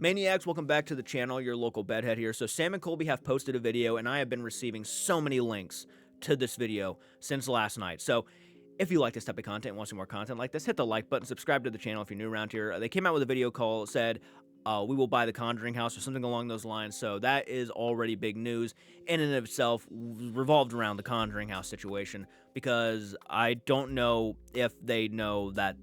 Maniacs, welcome back to the channel, your local bedhead here. So Sam and Colby have posted a video, and I have been receiving so many links to this video since last night. So if you like this type of content and want some more content like this, hit the like button, subscribe to the channel if you're new around here. They came out with a video called, said, we will buy the Conjuring house or something along those lines. So that is already big news in and of itself, revolved around the Conjuring house situation, because I don't know if they know that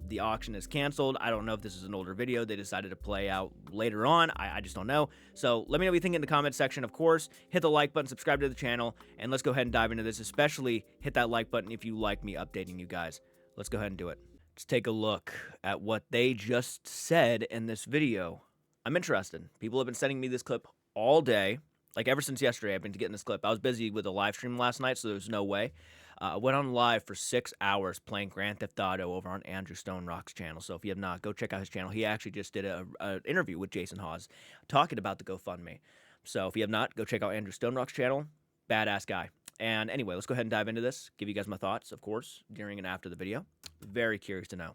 the auction is canceled. I don't know if this is an older video they decided to play out later on. I just don't know. So let me know what you think in the comment section. Of course, hit the like button, subscribe to the channel, and let's go ahead and dive into this. Especially hit that like button if you like me updating you guys. Let's go ahead and do it. Let's take a look at what they just said in this video. I'm interested. People have been sending me this clip all day. Like, ever since yesterday, I've been getting this clip. I was busy with a live stream last night, so there's no way. I went on live for 6 hours playing Grand Theft Auto over on Andrew Stone Rock's channel. So if you have not, go check out his channel. He actually just did an interview with Jason Haw talking about the GoFundMe. So if you have not, go check out Andrew Stone Rock's channel. Badass guy. And anyway, let's go ahead and dive into this. Give you guys my thoughts, of course, during and after the video. Very curious to know.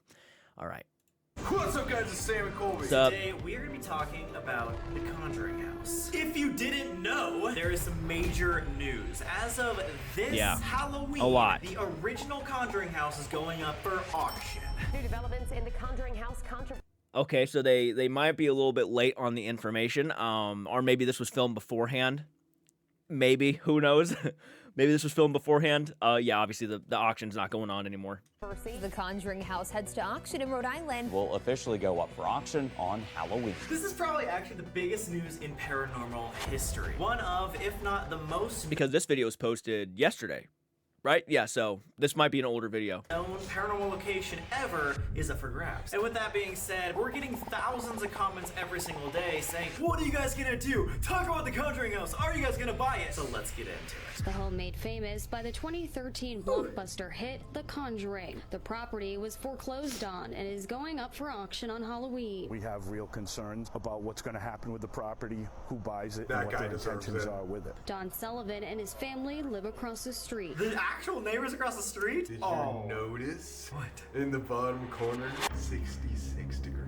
All right. What's up, guys? It's Sam and Colby. Today, we are going to be talking about the Conjuring house. If you didn't know, there is some major news. As of this Halloween, the original Conjuring house is going up for auction. New developments in the Conjuring house Okay, so they might be a little bit late on the information, or maybe this was filmed beforehand. Maybe, who knows? Maybe this was filmed beforehand. Yeah, obviously the auction's not going on anymore. The Conjuring house heads to auction in Rhode Island. Will officially go up for auction on Halloween. This is probably actually the biggest news in paranormal history. One of, if not the most, because this video was posted yesterday, right? Yeah, so this might be an older video. known paranormal location ever is up for grabs. And with that being said, we're getting thousands of comments every single day saying, what are you guys gonna do? Talk about the Conjuring house. Are you guys gonna buy it? So let's get into it. The home made famous by the 2013 blockbuster hit The Conjuring. The property was foreclosed on and is going up for auction on Halloween. We have real concerns about what's going to happen with the property, who buys it, and what their intentions are with it. Don Sullivan and his family live across the street. The actual neighbors across the street? Did you notice? What? In the bottom corner, 66 degrees.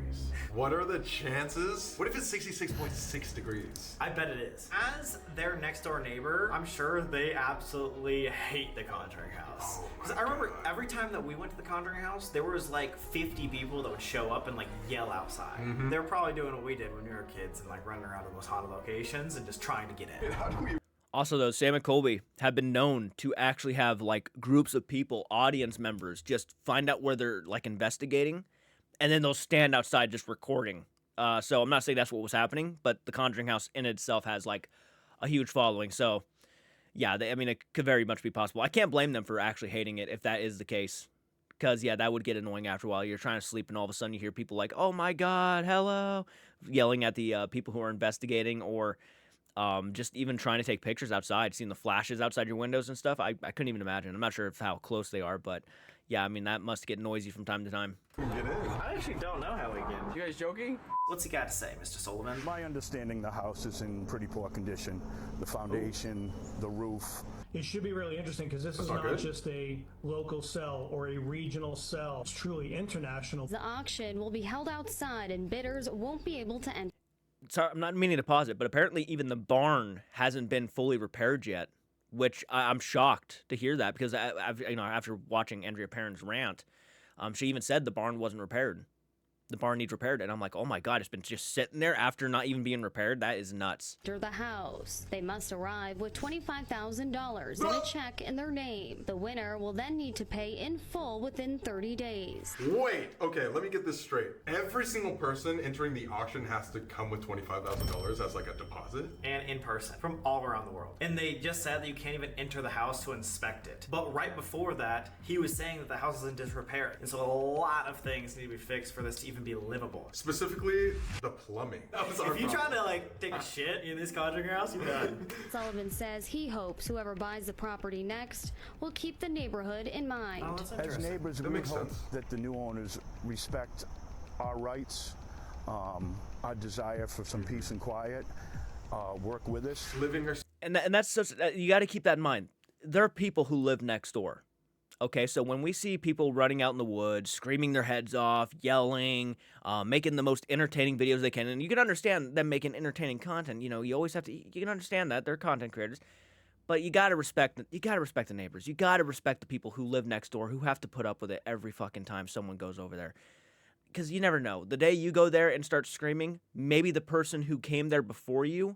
What are the chances? What if it's 66.6 degrees? I bet it is. As their next door neighbor, I'm sure they absolutely hate the Conjuring house. Because I remember every time that we went to the Conjuring house, there was like 50 people that would show up and like yell outside. They were probably doing what we did when we were kids and like running around to the most haunted locations and just trying to get in. How do we... Also, though, Sam and Colby have been known to actually have like groups of people, audience members, just find out where they're like investigating, and then they'll stand outside just recording. So I'm not saying that's what was happening, but the Conjuring house in itself has like a huge following. So yeah, I mean, it could very much be possible. I can't blame them for actually hating it if that is the case. Because, yeah, that would get annoying after a while. You're trying to sleep, and all of a sudden you hear people like, oh, my God, hello, yelling at the people who are investigating, or just even trying to take pictures outside, seeing the flashes outside your windows and stuff. I couldn't even imagine. I'm not sure how close they are, but, yeah, I mean, that must get noisy from time to time. get in? I actually don't know how we get in. You guys joking? What's he got to say, Mr. Sullivan? My understanding, the house is in pretty poor condition. The foundation, the roof. It should be really interesting because this is not not good. just a local sell or a regional sell. It's truly international. The auction will be held outside and bidders won't be able to enter. Sorry, I'm not meaning to pause it, but apparently even the barn hasn't been fully repaired yet, which I'm shocked to hear that, because after watching Andrea Perron's rant, she even said the barn wasn't repaired. The barn needs repaired, and I'm like, oh my God, it's been just sitting there after not even being repaired? That is nuts. The house. They must arrive with $25,000 and a check in their name. The winner will then need to pay in full within 30 days. Wait, okay, let me get this straight. Every single person entering the auction has to come with $25,000 as like a deposit? And in person from all around the world. And they just said that you can't even enter the house to inspect it. But right before that, he was saying that the house is in disrepair. And so a lot of things need to be fixed for this to even be livable. Specifically, the plumbing. That was our If you try problem. to like take a shit in this Conjuring house, you're done. Sullivan says he hopes whoever buys the property next will keep the neighborhood in mind. Oh, that's As interesting. neighbors, That we makes hope sense. that the new owners respect our rights, our desire for some peace and quiet, work with us. Living or And that's just, you got to keep that in mind. There are people who live next door. Okay, so when we see people running out in the woods, screaming their heads off, yelling, making the most entertaining videos they can, and you can understand them making entertaining content. You know, you always have to. You can understand that they're content creators, but you gotta respect. You gotta respect the neighbors. You gotta respect the people who live next door who have to put up with it every fucking time someone goes over there. Because you never know. The day you go there and start screaming, maybe the person who came there before you,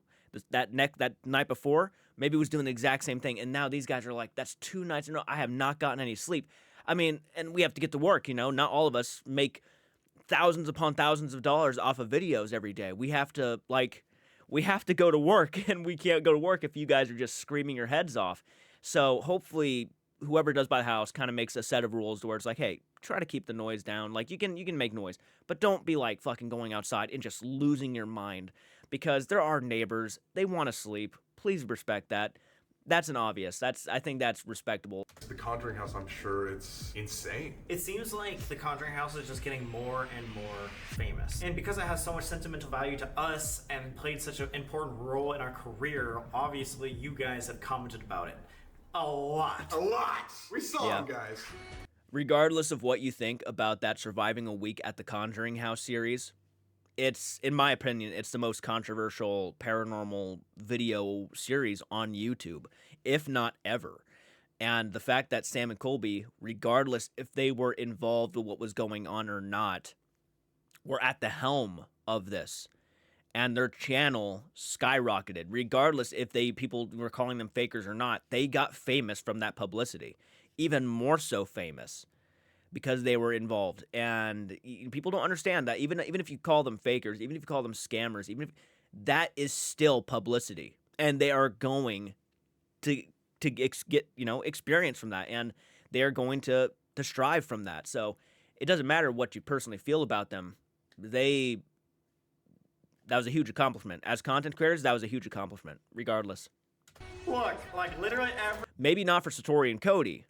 that night before, maybe was doing the exact same thing. And now these guys are like, that's 2 nights in a row. I have not gotten any sleep. I mean, and we have to get to work, you know. Not all of us make thousands upon thousands of dollars off of videos every day. We have to go to work, and we can't go to work if you guys are just screaming your heads off. So hopefully whoever does buy the house kind of makes a set of rules where it's like, hey, try to keep the noise down. Like, you can make noise, but don't be like fucking going outside and just losing your mind, because there are neighbors. They want to sleep. Please respect that. That's an obvious. I think that's respectable. The Conjuring house, I'm sure it's insane. It seems like the Conjuring house is just getting more and more famous. And because it has so much sentimental value to us and played such an important role in our career, obviously you guys have commented about it. A lot. A lot. We saw them, guys. Regardless of what you think about that Surviving a Week at the Conjuring House series, it's, in my opinion, it's the most controversial paranormal video series on YouTube, if not ever. And the fact that Sam and Colby, regardless if they were involved with what was going on or not, were at the helm of this, and their channel skyrocketed, regardless if people were calling them fakers or not. They got famous from that publicity, even more so famous because they were involved. And people don't understand that even if you call them fakers, even if you call them scammers, even if that is still publicity, and they are going to get experience from that, and they are going to strive from that. So it doesn't matter what you personally feel about them. That was a huge accomplishment. As content creators, that was a huge accomplishment, regardless. Look, like literally Maybe not for Satori and Cody,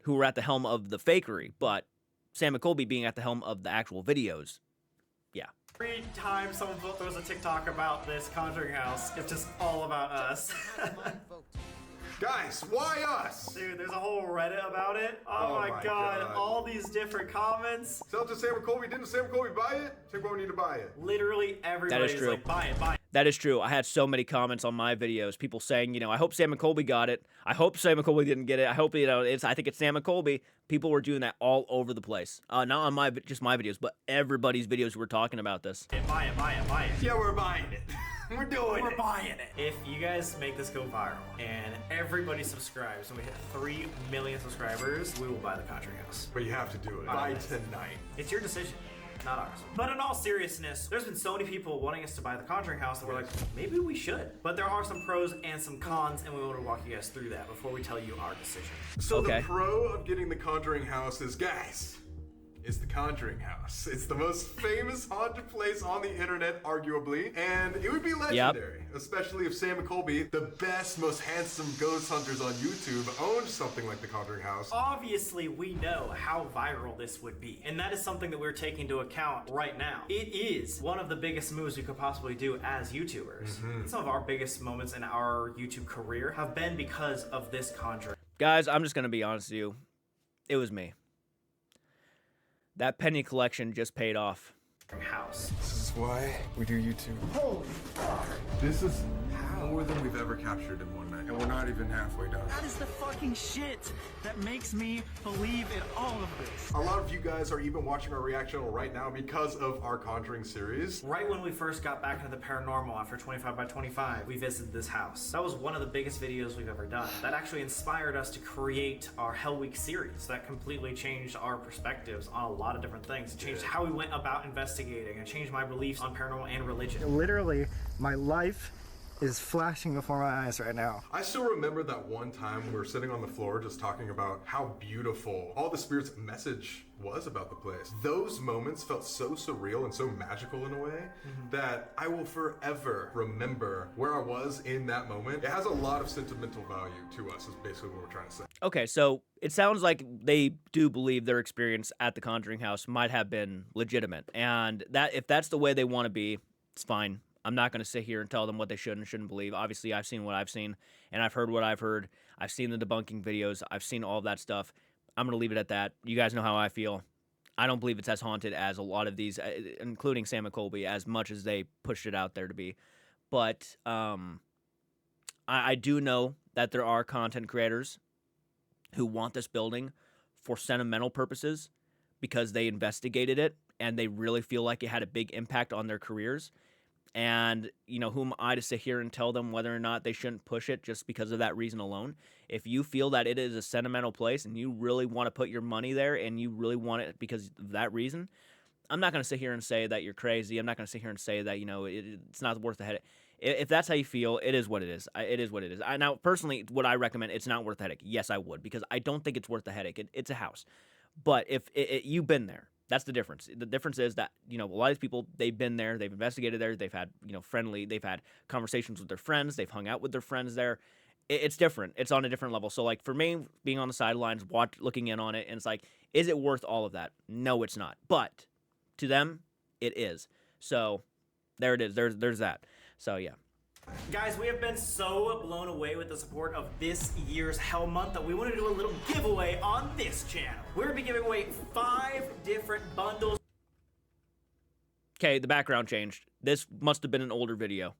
who were at the helm of the fakery, but Sam and Colby being at the helm of the actual videos. Yeah. every time someone throws a TikTok about this Conjuring house, it's just all about us. Guys, why us? Dude, there's a whole Reddit about it. Oh, my god, all these different comments. Sell to Sam and Colby. Didn't Sam and Colby buy it? Sam and Colby need to buy it. Literally everybody's like, buy it, buy it. That is true. I had so many comments on my videos, people saying, I hope Sam and Colby got it. I hope Sam and Colby didn't get it. I hope, I think it's Sam and Colby. People were doing that all over the place. Not on just my videos, but everybody's videos were talking about this. Buy it, buy it, buy it. Yeah, we're buying it. We're doing it. We're buying it. If you guys make this go viral and everybody subscribes and we hit 3 million subscribers, we will buy the Conjuring house. But you have to do it by tonight. It's your decision, not ours. But in all seriousness, there's been so many people wanting us to buy the Conjuring house that we're like, maybe we should. But there are some pros and some cons, and we want to walk you guys through that before we tell you our decision. So the pro of getting the Conjuring house is, guys, it's the Conjuring house. It's the most famous haunted place on the internet, arguably, and it would be legendary, especially if Sam and Colby, the best, most handsome ghost hunters on YouTube, owned something like the Conjuring house. Obviously, we know how viral this would be, and that is something that we're taking into account right now. It is one of the biggest moves we could possibly do as YouTubers. Some of our biggest moments in our YouTube career have been because of this Conjuring. Guys, I'm just going to be honest with you. It was me. That penny collection just paid off. House. This is why we do YouTube. Holy fuck. This is more than we've ever captured in one night, and we're not even halfway done. That is the fucking shit that makes me believe in all of this. A lot of you guys are even watching our reaction right now because of our Conjuring series. Right when we first got back into the paranormal after 25 by 25, we visited this house. That was one of the biggest videos we've ever done. That actually inspired us to create our Hell Week series. That completely changed our perspectives on a lot of different things. It changed how we went about investigating. It changed my beliefs on paranormal and religion. Literally, my life is flashing before my eyes right now. I still remember that one time we were sitting on the floor just talking about how beautiful all the spirit's message was about the place. Those moments felt so surreal and so magical in a way that I will forever remember where I was in that moment. It has a lot of sentimental value to us, is basically what we're trying to say. Okay, so it sounds like they do believe their experience at the Conjuring house might have been legitimate, and that if that's the way they want to be, it's fine. I'm not going to sit here and tell them what they should and shouldn't believe. Obviously, I've seen what I've seen, and I've heard what I've heard. I've seen the debunking videos. I've seen all of that stuff. I'm going to leave it at that. You guys know how I feel. I don't believe it's as haunted as a lot of these, including Sam and Colby, as much as they pushed it out there to be. But I do know that there are content creators who want this building for sentimental purposes because they investigated it and they really feel like it had a big impact on their careers. And, you know, who am I to sit here and tell them whether or not they shouldn't push it just because of that reason alone? If you feel that it is a sentimental place and you really want to put your money there and you really want it because of that reason, I'm not going to sit here and say that you're crazy. I'm not going to sit here and say that, you know, it's not worth the headache. If that's how you feel, it is what it is. It is what it is. Now, personally, would I recommend it's not worth the headache? Yes, I would, because I don't think it's worth the headache. It's a house. But if you've been there, that's the difference. The difference is that, you know, a lot of these people, they've been there, they've investigated there, they've had, you know, they've had conversations with their friends, they've hung out with their friends there. It's different. It's on a different level. So, like, for me, being on the sidelines, looking in on it, and it's like, is it worth all of that? No, it's not. But to them, it is. So, there it is. There's that. So, yeah. Guys, we have been so blown away with the support of this year's Hell Month that we want to do a little giveaway on this channel. We're going to be giving away 5 different bundles. Okay, the background changed. This must have been an older video.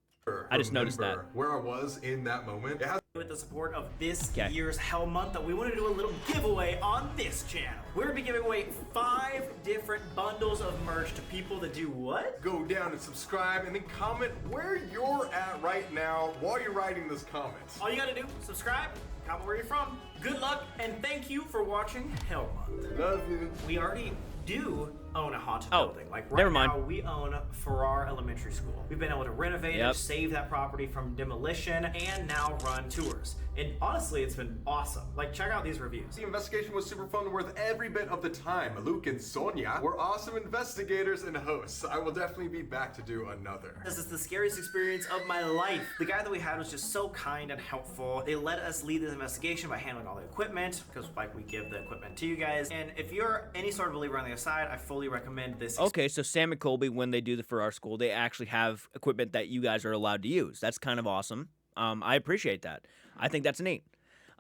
I just noticed that. Where I was in that moment. With the support of this year's Hell Month that we want to do a little giveaway on this channel. We're going to be giving away 5 different bundles of merch to people that do what? Go down and subscribe and then comment where you're at right now while you're writing this comment. All you got to do, subscribe, comment where you're from. Good luck, and thank you for watching Hell Month. Love you. We already do own a haunted Oh, building. Like never right mind. now, we own Farrar Elementary School. We've been able to renovate it, save that property from demolition, and now run tours. And honestly, it's been awesome. Like, check out these reviews. The investigation was super fun and worth every bit of the time. Luke and Sonia were awesome investigators and hosts. I will definitely be back to do another. This is the scariest experience of my life. The guy that we had was just so kind and helpful. They let us lead this investigation by handling all the equipment, because like we give the equipment to you guys. And if you're any sort of believer on the other side, I fully recommend this. Okay, so Sam and Colby, when they do the Farrar School, they actually have equipment that you guys are allowed to use. That's kind of awesome. I appreciate that. I think that's neat.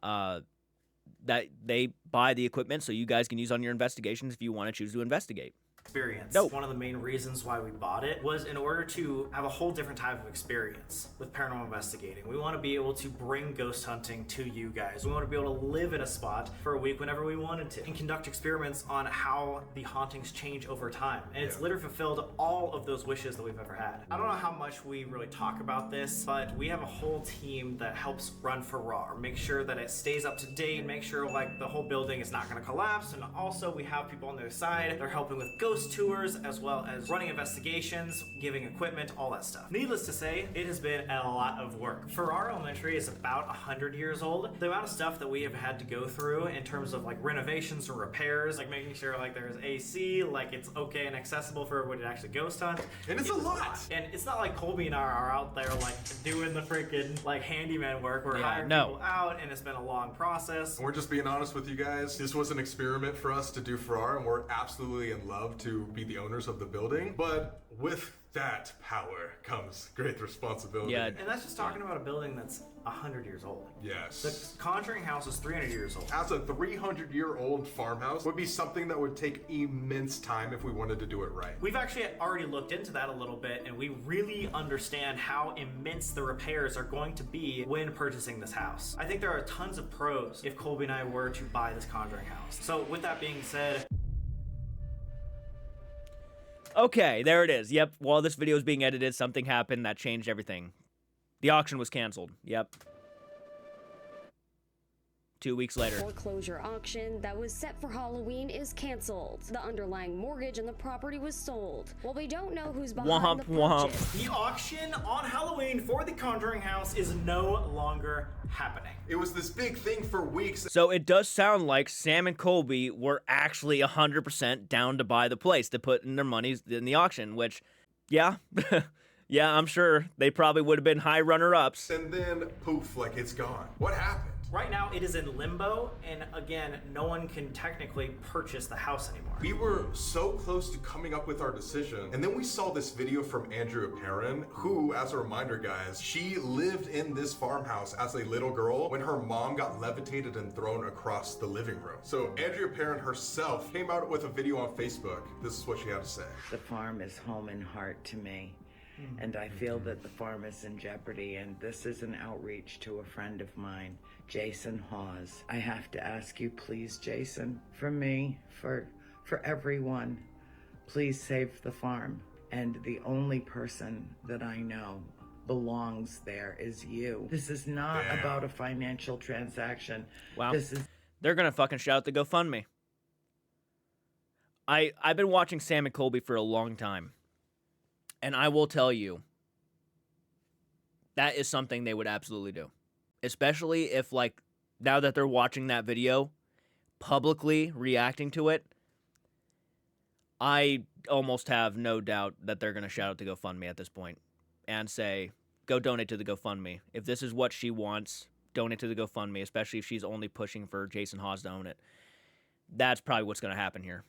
That they buy the equipment so you guys can use on your investigations if you want to choose to investigate. Experience. Nope. One of the main reasons why we bought it was in order to have a whole different type of experience with paranormal investigating. We want to be able to bring ghost hunting to you guys. We want to be able to live in a spot for a week whenever we wanted to and conduct experiments on how the hauntings change over time. And it's literally fulfilled all of those wishes that we've ever had. I don't know how much we really talk about this, but we have a whole team that helps run Farrar, make sure that it stays up to date, make sure like the whole building is not going to collapse. And also we have people on their side. They're helping with ghost tours as well as running investigations, giving equipment, all that stuff. Needless to say, it has been a lot of work. Farrar Elementary is about 100 years old. The amount of stuff that we have had to go through in terms of like renovations or repairs, like making sure like there's AC, like it's okay and accessible for everybody to actually ghost hunt. And it's a lot. And it's not like Colby and I are out there like doing the freaking like handyman work. We're hiring people out, and it's been a long process. And we're just being honest with you guys. This was an experiment for us to do Farrar, and we're absolutely in love to be the owners of the building. But with that power comes great responsibility. Yeah. And that's just talking about a building that's 100 years old. Yes. The Conjuring house is 300 years old. As a 300-year-old farmhouse would be something that would take immense time if we wanted to do it right. We've actually already looked into that a little bit, and we really understand how immense the repairs are going to be when purchasing this house. I think there are tons of pros if Colby and I were to buy this Conjuring house. So with that being said, Okay, there it is. Yep, while this video is being edited, something happened that changed everything. The auction was canceled. Yep. 2 weeks later. Foreclosure auction that was set for Halloween is canceled. The underlying mortgage on the property was sold. While we don't know who's behind the purchase. The auction on Halloween for the Conjuring house is no longer happening. It was this big thing for weeks. So it does sound like Sam and Colby were actually 100% down to buy the place, to put in their monies in the auction, which, yeah, yeah, I'm sure they probably would have been high runner-ups. And then, poof, like it's gone. What happened? Right now, it is in limbo, and again, no one can technically purchase the house anymore. We were so close to coming up with our decision, and then we saw this video from Andrea Perrin, who, as a reminder guys, she lived in this farmhouse as a little girl when her mom got levitated and thrown across the living room. So Andrea Perrin herself came out with a video on Facebook. This is what she had to say. The farm is home and heart to me, and I feel that the farm is in jeopardy, and this is an outreach to a friend of mine, Jason Haw. I have to ask you, please, Jason, for me, for everyone, please save the farm. And the only person that I know belongs there is you. This is not about a financial transaction. Wow. This is... They're gonna fucking shout the GoFundMe. I've been watching Sam and Colby for a long time, and I will tell you, that is something they would absolutely do. Especially if, like, now that they're watching that video, publicly reacting to it, I almost have no doubt that they're going to shout out the GoFundMe at this point and say, go donate to the GoFundMe. If this is what she wants, donate to the GoFundMe, especially if she's only pushing for Jason Hawes to own it. That's probably what's going to happen here.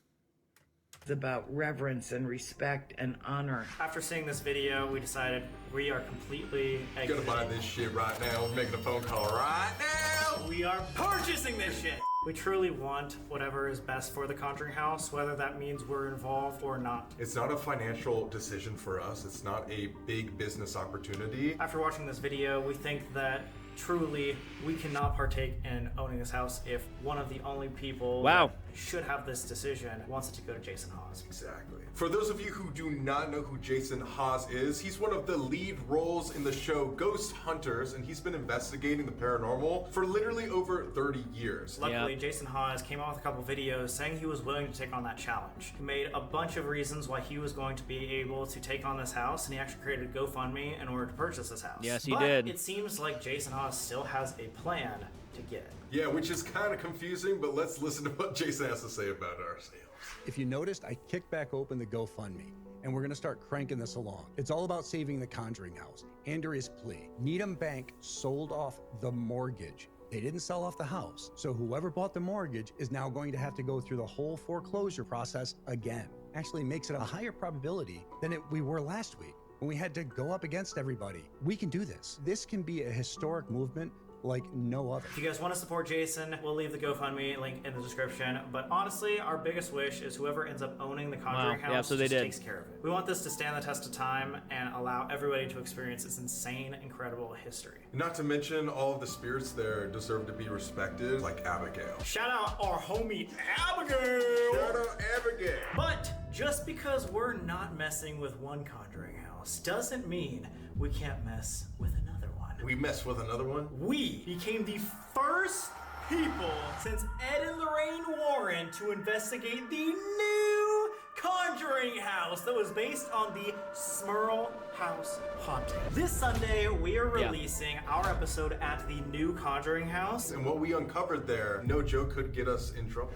It's about reverence and respect and honor. After seeing this video, we decided we are completely Gonna buy this shit right now. We're making a phone call right now. We are purchasing this shit. We truly want whatever is best for the Conjuring house, whether that means we're involved or not. It's not a financial decision for us. It's not a big business opportunity. After watching this video, we think that truly we cannot partake in owning this house if one of the only people that should have this decision wants it to go to Jason Hawes. Exactly. For those of you who do not know who Jason Hawes is, he's one of the lead roles in the show Ghost Hunters, and he's been investigating the paranormal for literally over 30 years. Luckily, Jason Hawes came out with a couple videos saying he was willing to take on that challenge. He made a bunch of reasons why he was going to be able to take on this house, and he actually created a GoFundMe in order to purchase this house. Yes, he did. It seems like Jason Hawes still has a plan to get it. Yeah, which is kind of confusing, but let's listen to what Jason has to say about our sales. If you noticed, I kicked back open the GoFundMe, and we're gonna start cranking this along. It's all about saving the Conjuring house. Andrea's plea. Needham Bank sold off the mortgage. They didn't sell off the house. So whoever bought the mortgage is now going to have to go through the whole foreclosure process again. Actually makes it a higher probability than we were last week when we had to go up against everybody. We can do this. This can be a historic movement like no other. If you guys want to support Jason, we'll leave the GoFundMe link in the description. But honestly, our biggest wish is whoever ends up owning the Conjuring house just takes care of it. We want this to stand the test of time and allow everybody to experience this insane, incredible history. Not to mention, all of the spirits there deserve to be respected, like Abigail. Shout out our homie Abigail! Shout out Abigail! But just because we're not messing with one Conjuring house doesn't mean we can't mess with another one. We messed with another one? We became the first people since Ed and Lorraine Warren to investigate the new Conjuring house that was based on the Smurl House haunting. This Sunday, we are releasing our episode at the new Conjuring house. And what we uncovered there, no joke, could get us in trouble.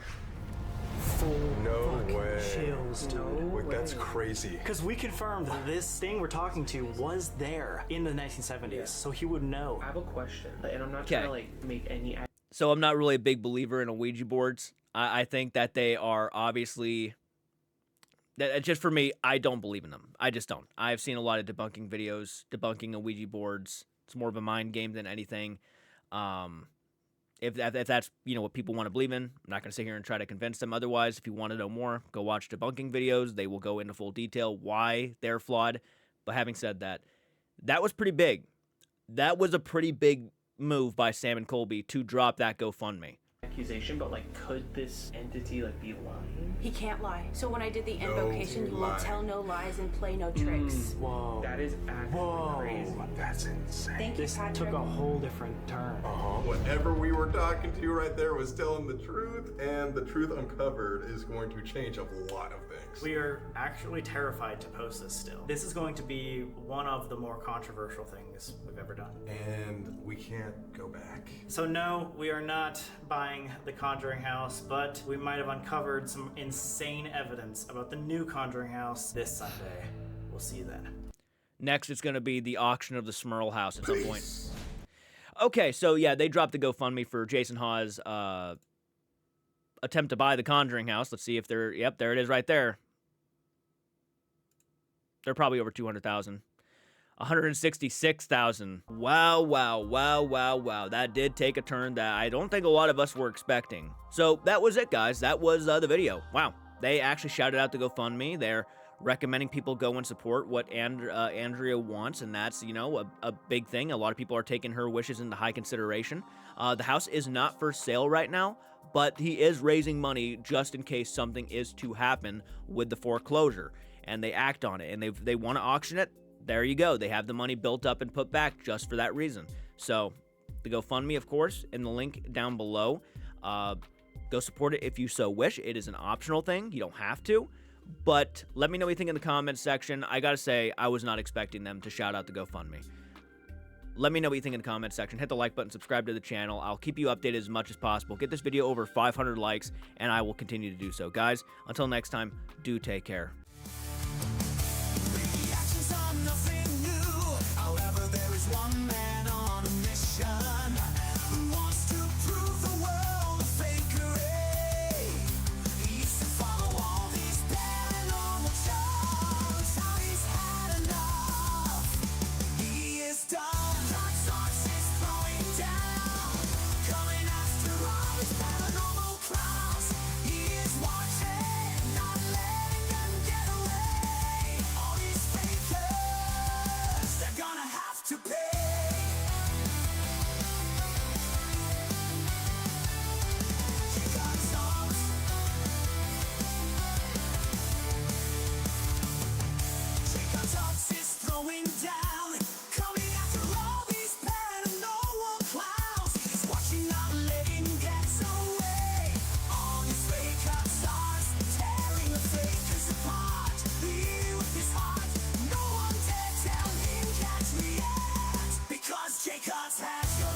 No way. Chills, dude. Wait, that's crazy. Because we confirmed that this thing we're talking to was there in the 1970s, so he would know. I have a question, and I'm not trying to like make any. So I'm not really a big believer in Ouija boards. I think that they are obviously. That just for me, I don't believe in them. I just don't. I've seen a lot of debunking videos debunking Ouija boards. It's more of a mind game than anything. If that's what people want to believe in, I'm not going to sit here and try to convince them otherwise. If you want to know more, go watch debunking videos. They will go into full detail why they're flawed. But having said that, that was pretty big. That was a pretty big move by Sam and Colby to drop that GoFundMe. Accusation, but like, could this entity like be lying? He can't lie. So when I did the invocation, you will tell no lies and play no tricks. Whoa. That is actually crazy. That's insane. Thank you, This Patrick. took a whole different turn. Whatever we were talking to right there was telling the truth, and the truth uncovered is going to change a lot of things. We are actually terrified to post this still. This is going to be one of the more controversial things we've ever done. And we can't go back. So no, we are not buying the Conjuring house, but we might have uncovered some insane evidence about the new Conjuring house this Sunday. We'll see you then. Next, it's going to be the auction of the Smurl house at some point. Okay, so yeah, they dropped the GoFundMe for Jason Haw's attempt to buy the Conjuring house. Let's see if they're... Yep, there it is right there. They're probably over 200,000. 166,000. Wow, wow, wow, wow, wow. That did take a turn that I don't think a lot of us were expecting. So that was it, guys. That was the video. Wow. They actually shouted out the GoFundMe. They're recommending people go and support what Andrea wants, and that's, you know, a big thing. A lot of people are taking her wishes into high consideration. The house is not for sale right now, but he is raising money just in case something is to happen with the foreclosure, and they act on it, and they want to auction it. There you go. They have the money built up and put back just for that reason. So the GoFundMe, of course, in the link down below. Go support it if you so wish. It is an optional thing. You don't have to. But let me know what you think in the comments section. I gotta say, I was not expecting them to shout out the GoFundMe. Let me know what you think in the comments section. Hit the like button, subscribe to the channel. I'll keep you updated as much as possible. Get this video over 500 likes, and I will continue to do so. Guys, until next time, do take care. One man on a mission who wants to prove the world a fakery. He used to follow all these paranormal shows. Now he's had enough. He is done. Dark sources throwing down, coming after all his paranormal clowns. He is watching, not letting them get away. All these fakers, they're gonna have to pay. Is throwing down, coming after all these paranormal clowns. He's watching, not letting get away. All these fake stars tearing the fakers apart. He with his heart, no one dare tell him catch me yet, because Jacob's has your